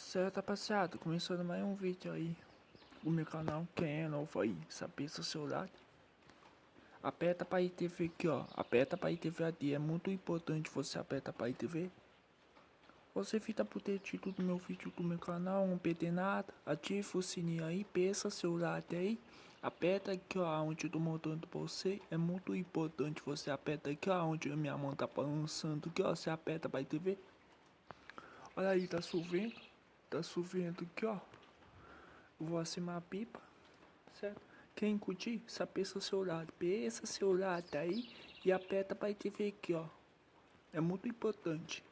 Certo, rapaziada, começando mais um vídeo aí do meu canal. Quem é novo aí, saber seu celular, aperta para ITV aqui, ó. Aperta para ITV aqui, é muito importante você aperta para ITV. Você fica por ter título do meu vídeo do meu canal, não perder nada. Ativa o sininho aí, peça celular aí. Aperta aqui, ó, onde eu tô mostrando pra você. É muito importante você aperta aqui, ó, onde a minha mão tá balançando aqui, ó. Você aperta para ITV. Olha aí, tá chovendo. Tá chovendo aqui, ó. Vou acimar a pipa, certo? Quem curtir, só pensa seu lado aí e aperta para TV aqui, ó. É muito importante.